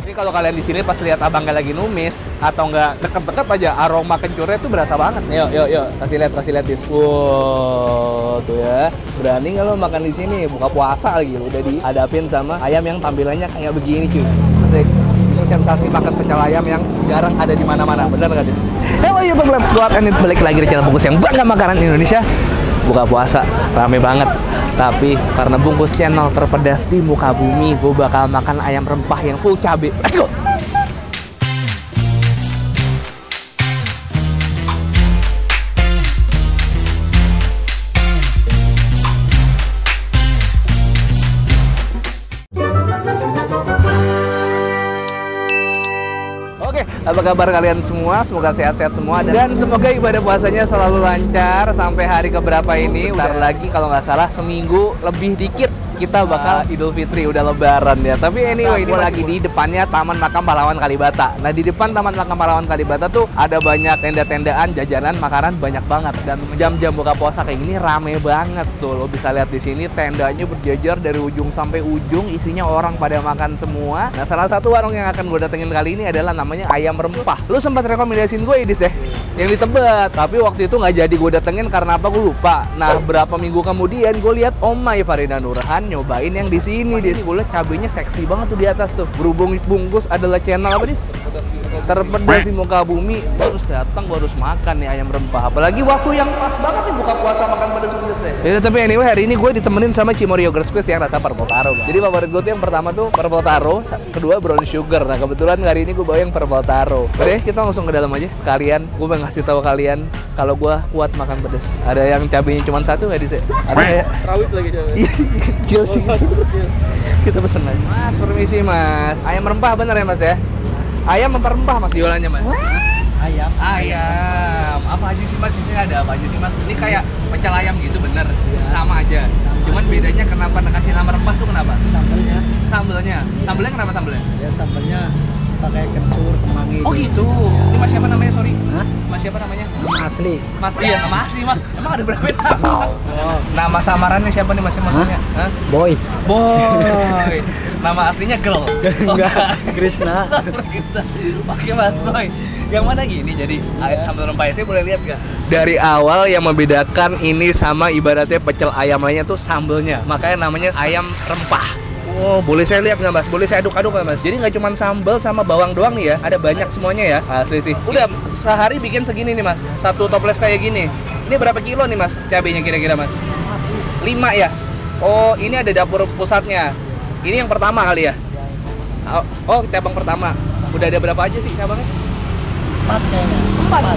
Ini kalau kalian di sini pas lihat abangnya lagi numis atau nggak deket-deket aja, aroma kencurnya tuh berasa banget. Yuk, kasih lihat dis. Wow, tuh ya. Berani nggak lo makan di sini? Buka puasa lagi, udah dihadapin sama ayam yang tampilannya kayak begini cuy. Asik. Ini sensasi makan pecel ayam yang jarang ada di mana-mana, bener nggak dis? Hello YouTube Let's Go Out, and balik lagi di channel Bungkus yang bangga makanan Indonesia. Buka puasa, rame banget. Tapi karena Bungkus channel terpedas di muka bumi, gue bakal makan ayam rempah yang full cabai. Let's go! Apa kabar kalian semua? Semoga sehat-sehat semua dan semoga ibadah puasanya selalu lancar sampai hari keberapa ini. Bentar lagi kalau nggak salah seminggu lebih dikit kita bakal Idul Fitri, udah lebaran ya. Tapi anyway, ini lagi di depannya Taman Makam Pahlawan Kalibata. Nah, di depan Taman Makam Pahlawan Kalibata tuh ada banyak tenda-tendaan, jajanan, makanan banyak banget. Dan jam-jam buka puasa kayak gini rame banget tuh. Lo bisa lihat di sini tendanya berjejer dari ujung sampai ujung, isinya orang pada makan semua. Nah, salah satu warung yang akan gue datengin kali ini adalah namanya Ayam Rempah. Lu sempat rekomendasiin gue Idis deh yang di Tebet, tapi waktu itu nggak jadi gue datengin karena apa gue lupa. Nah, berapa minggu kemudian gue lihat Omai Farida Nurhan nyobain yang di sini, Dis. Gue lihat cabenya seksi banget tuh di atas tuh. Berhubung bungkus adalah channel apa, Dis? Terpedas di muka bumi. Gue harus datang, gue harus makan nih ayam rempah. Apalagi waktu yang pas banget nih buka puasa makan pedas-pedas deh. Ya, tapi anyway hari ini gue ditemenin sama Cimory Yogurt Squeeze yang rasa purple taro. Jadi favorit gue tuh yang pertama tuh purple taro, kedua brown sugar. Nah, kebetulan hari ini gue bawa yang purple taro. Oke, kita langsung ke dalam aja. Sekalian gue mau ngasih tahu kalian kalau gue kuat makan pedas. Ada yang cabenya cuma satu nggak, Dis? Ada ya? Rawit lagi coba. Kecil sih. Kita pesen aja. Mas, permisi Mas. Ayam rempah bener ya Mas ya? Ayam apa rempah Mas jualannya Mas? Ayam. Apa aja sih Mas? Isinya ada apa aja sih Mas? Ini kayak pecel ayam gitu bener? Ya. Sama aja. Cuman sih. Bedanya kenapa kasih nama rempah tuh kenapa? Sambelnya. Sambelnya kenapa sambelnya? Ya sambelnya pakai kencur, kemangi. Oh gitu. Ya. Ini Mas siapa namanya? Sorry. Hah? Mas siapa namanya? Nama asli. Mas, iya nama asli Mas. Emang ada berapa nama? Oh. Nama samarannya siapa nih Mas maksudnya? Hah? Boy. Nama aslinya girl? Enggak, Krishna. Oke Mas Boy. Yang mana gini jadi sambal rempah saya boleh lihat gak? Dari awal yang membedakan ini sama ibaratnya pecel ayam lainnya tuh sambelnya. Makanya namanya ayam rempah. Oh, boleh saya lihat nggak Mas? Boleh saya aduk-aduk nggak Mas? Jadi nggak cuma sambal sama bawang doang nih ya? Ada banyak semuanya ya? Asli sih. Udah sehari bikin segini nih Mas. Satu toples kayak gini. Ini berapa kilo nih Mas cabenya kira-kira Mas? 5 ya? Oh, ini ada dapur pusatnya. Ini yang pertama kali ya? Oh, cabang pertama. Udah ada berapa aja sih cabangnya? 4 kayaknya. 4?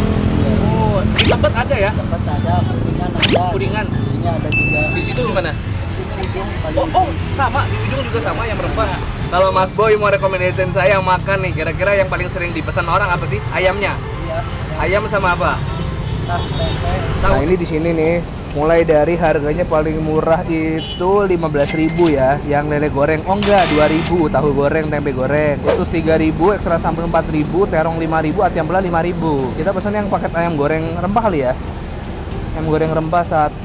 Oh, di Tebet ada ya? Tebet ada, Kuningan ada. Kuningan? Di sini ada juga. Di situ gimana? Ujung, Oh, sama. Di ujung juga sama yang rempah. Kalau Mas Boy mau rekomendasiin saya makan nih, kira-kira yang paling sering dipesan orang apa sih? Ayamnya? Iya. Ayam sama apa? Tahu tempe. Nah, ini di sini nih. Mulai dari harganya paling murah itu 15.000 ya, yang lele goreng. Oh enggak, 2.000 tahu goreng, tempe goreng. Khusus 3.000, ekstra sambal 4.000, terong 5.000, ati ampela 5.000. Kita pesan yang paket ayam goreng rempah kali ya. Ayam goreng rempah 1.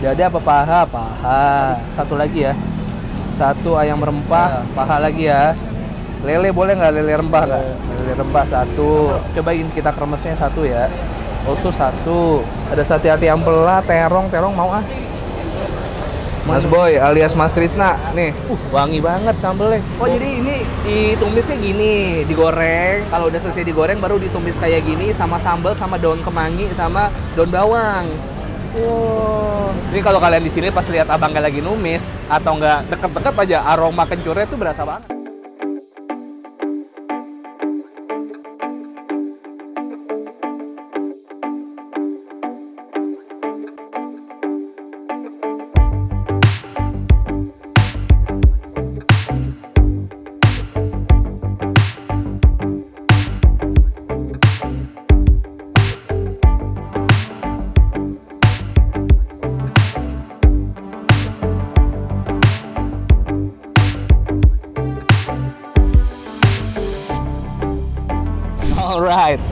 Dada apa paha? Paha. 1 lagi ya. 1 ayam rempah, paha lagi ya. Lele boleh nggak? Lele rempah nggak? Lele rempah 1. Cobain kita kremesnya 1 ya. Usus 1, ada sate ati ampela, terong mau ah. Mas Boy alias Mas Krishna nih, wangi banget sambelnya. Oh jadi ini ditumisnya gini, digoreng. Kalau udah selesai digoreng baru ditumis kayak gini sama sambal, sama daun kemangi, sama daun bawang. Wow. Ini kalau kalian di sini pas lihat abangnya lagi numis atau nggak deket-deket aja, aroma kencurnya tuh berasa banget. Alright,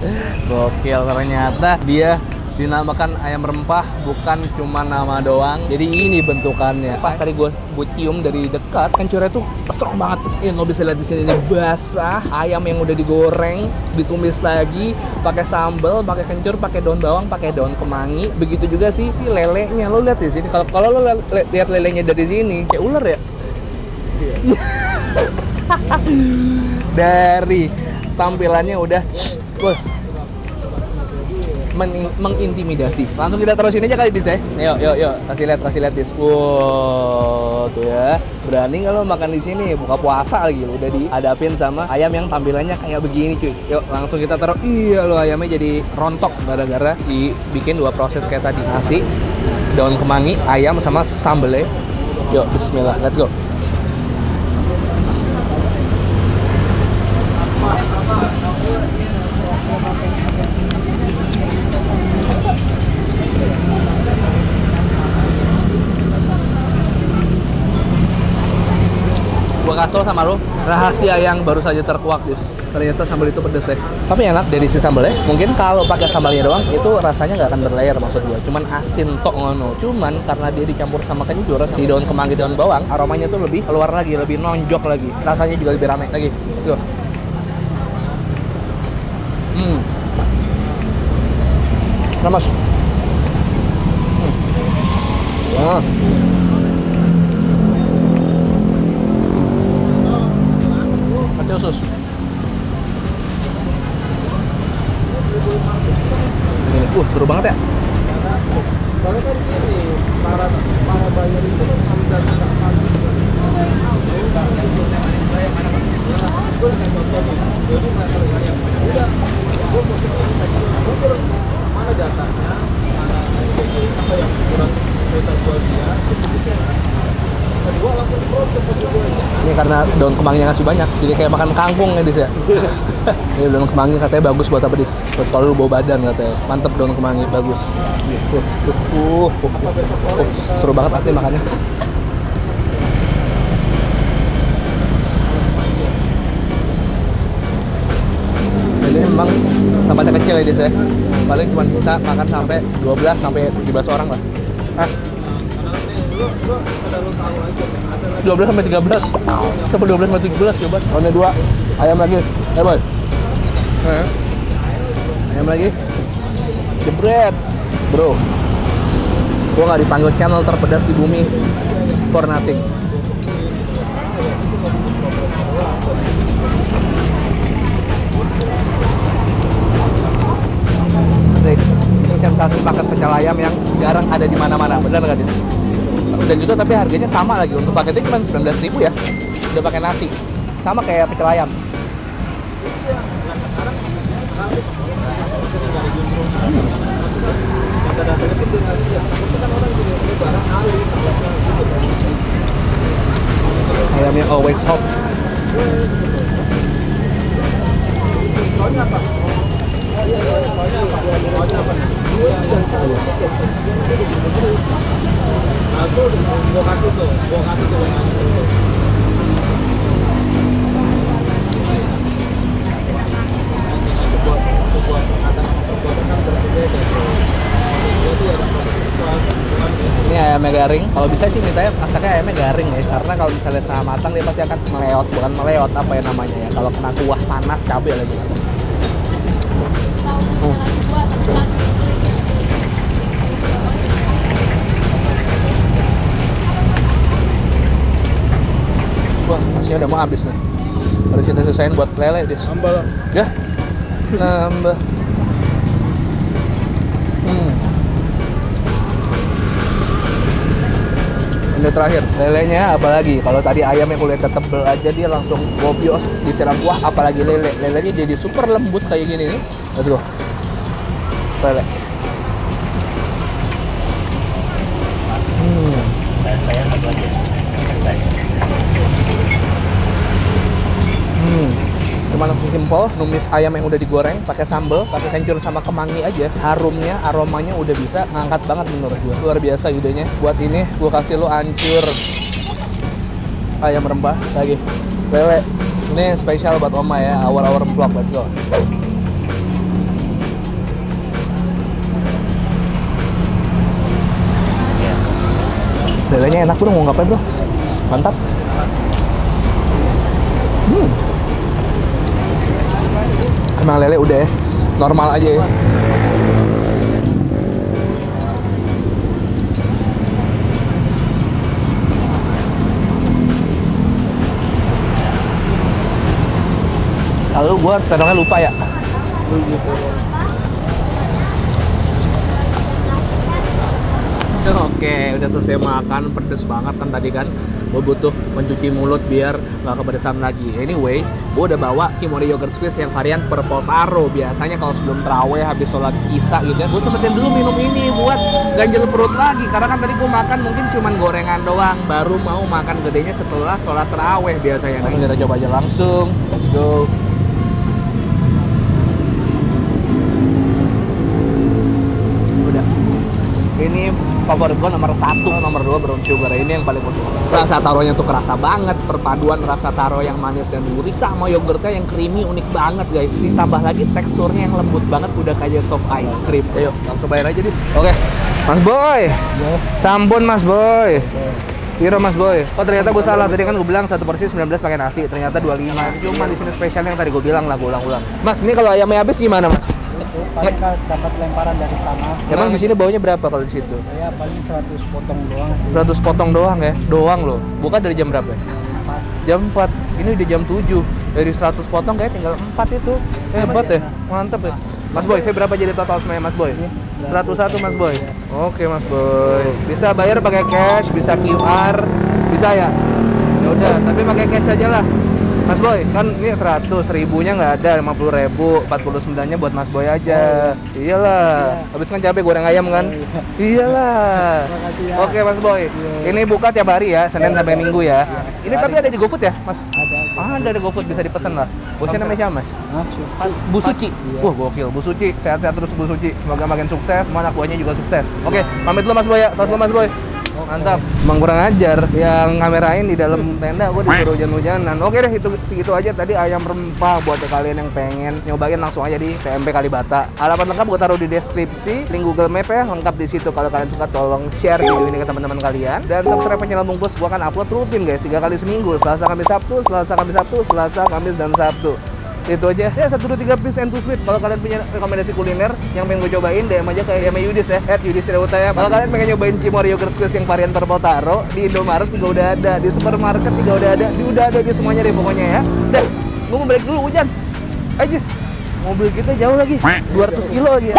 gokil ternyata dia dinamakan ayam rempah bukan cuma nama doang. Jadi ini bentukannya. Pas tadi gue cium dari dekat, kencurnya tuh strong banget. Ini lo bisa lihat di sini, ini basah. Ayam yang udah digoreng, ditumis lagi, pakai sambal, pakai kencur, pakai daun bawang, pakai daun kemangi. Begitu juga sih lelenya. Lo lihat di sini. Kalau lo lihat lelenya dari sini, kayak ular ya. Dari tampilannya udah, wah, mengintimidasi. Langsung kita terusin aja kali Dis ya. Yuk, kasih lihat Dis. Wow, tuh ya. Berani kalau makan di sini buka puasa lagi lo, udah dihadapin sama ayam yang tampilannya kayak begini cuy. Yuk, langsung kita taruh. Iya lo, ayamnya jadi rontok gara-gara dibikin 2 proses kayak tadi. Nasi, daun kemangi, ayam sama sambelnya. Yuk, bismillah. Let's go. Gue kasih tau sama lo rahasia yang baru saja terkuak, Dis. Ternyata sambal itu pedes ya. Tapi enak dari si sambalnya. Mungkin kalau pakai sambalnya doang itu rasanya nggak akan berlayar maksud gue. Cuman asin tok ngono. Cuman karena dia dicampur sama kencur, si daun kemangi, daun bawang, aromanya tuh lebih keluar lagi, lebih nonjok lagi. Rasanya juga lebih rame lagi. Let's go. Ramas. Wah. Hati usus. Ini, seru banget ya. Soalnya kan ini para buyer itu kan mana datanya, mana apa yang kurang kita buat dia. Kedua langsung diproses keduanya. Ini karena daun kemanginya ngasih banyak, jadi kayak makan kangkung ya Dis ya. Ini daun kemangi katanya bagus buat apa Dis? Buat kalau lu bawa badan katanya. Mantep daun kemangi, bagus. Seru banget asli makannya. Ini memang tempatnya kecil ya Dis ya. Paling cuma bisa makan sampai 12 sampai 17 orang lah. 12 sampai 13 sampai 12 sampai 17 coba. Roundnya 2 ayam lagi. Boy. Ayam lagi. Jebret. Bro. Gua nggak dipanggil channel terpedas di bumi for nothing. Ini sensasi makan pecel ayam yang jarang ada di mana-mana. Benar nggak, Dis? Dan juga tapi harganya sama lagi, untuk paketnya cuma 19.000 ya, udah pakai nasi, sama kayak pecel ayam. Ayamnya always hot. Gua kasih tuh. Ini ayamnya garing. Kalau bisa sih mintanya masaknya ayamnya garing ya, karena kalau misalnya setengah matang dia pasti akan meleot, bukan meleot apa ya namanya ya. Kalau kena kuah panas cabai lagi. Wah, nasinya udah mau habis nih. Harus kita selesain buat lele, Dis. Sambal. Ya, nambah. Ini terakhir, lelenya apalagi. Kalau tadi ayamnya kulitnya tebel aja dia langsung gobios disiram kuah, apalagi lele. Lelenya jadi super lembut kayak gini nih. Let's go. Lele. Cuma simpel, numis ayam yang udah digoreng, pakai sambal, pakai kencur sama kemangi aja. Harumnya, aromanya udah bisa ngangkat banget menurut gue. Luar biasa idenya. Buat ini, gue kasih lo ancur ayam rempah lagi. Lele. Ini spesial buat Oma ya, awal-awal vlog. Let's go. Lelenya enak bro, mau ngapain bro? Mantap. Emang lele udah ya, normal aja ya. Selalu gue terkadangnya lupa ya. Oke, udah selesai makan, pedes banget kan tadi kan. Gue butuh mencuci mulut biar nggak kepedesan lagi. Anyway, gue udah bawa Cimory Yogurt Squeeze yang varian purple taro. Biasanya kalau sebelum terawih habis sholat isya gitu ya, gue sempetin dulu minum ini buat ganjel perut lagi. Karena kan tadi gue makan mungkin cuman gorengan doang. Baru mau makan gedenya setelah sholat terawih biasanya. Nah, ini kita coba aja langsung. Let's go. Udah. Ini favorit gue nomor 1, nomor 2 brown sugar. Ini yang paling gue suka. Rasa taronya tuh kerasa banget, perpaduan rasa taro yang manis dan gurih sama yogurtnya yang creamy unik banget guys. Ditambah lagi teksturnya yang lembut banget, udah kayak soft ice cream. Ayo langsung bayar aja dis. Oke, Mas Boy. Sampun Mas Boy. Piro Mas Boy? Oh ternyata gue salah, tadi kan gue bilang satu porsi 19 pakai nasi, ternyata 25. Cuma di sini spesial yang tadi gue bilang lah, gue ulang-ulang. Mas, ini kalau ayamnya habis gimana Mas? Paling dapat lemparan dari sana. Emang di sini baunya berapa kalau di situ? Ya paling 100 potong doang. 100 potong doang ya? Doang loh. Buka dari jam berapa? Jam 4. Ini udah jam 7. Dari 100 potong kayak tinggal 4 itu. Hebat ya? Mantap ya. Mas Boy, saya berapa jadi total semuanya Mas Boy? 101 Mas Boy. Oke Mas Boy. Bisa bayar pakai cash, bisa QR, bisa ya? Ya udah, tapi pakai cash aja lah. Mas Boy, kan ini 100, ribunya nggak ada, 50.000, 49-nya buat Mas Boy aja. Iyalah, habis kan capek goreng ayam kan? Iyalah. Oke Mas Boy, ini buka tiap hari ya, Senin sampai Minggu ya. Ini tapi ada di GoFood ya, Mas? Ada di GoFood, bisa dipesan lah. Bosnya namanya siapa Mas? Bu Suci. Wah gokil, Bu Suci. Sehat-sehat terus Bu Suci. Semoga makin sukses, semua anak buahnya juga sukses. Oke, pamit dulu Mas Boy ya. Tos dulu Mas Boy. Mantap, emang kurang ajar yang ngamerain di dalam tenda, gue disuruh hujan-hujanan. Oke deh, itu segitu aja tadi ayam rempah buat kalian yang pengen nyobain langsung aja di TMP Kalibata. Alamat lengkap gue taruh di deskripsi, link Google Map ya lengkap di situ. Kalau kalian suka tolong share video ini ke teman-teman kalian dan subscribe channel Bungkus. Gue akan upload rutin guys, 3 kali seminggu, Selasa, Kamis, Sabtu, Selasa, Kamis, Sabtu, Selasa, Kamis dan Sabtu. Itu aja ya, 1, 2, 3 piece and to sweet. Kalau kalian punya rekomendasi kuliner yang pengen gue cobain, DM aja ke Yudis ya, @yudis_utaya. Kalau kalian pengen nyobain Cimory Yogurt Squeeze yang varian purple taro, di Indomaret juga udah ada, di supermarket juga udah ada di semuanya deh pokoknya ya. Dan gue mau balik dulu, hujan. Ayo Jis, mobil kita jauh lagi, 200 kilo lagi ya.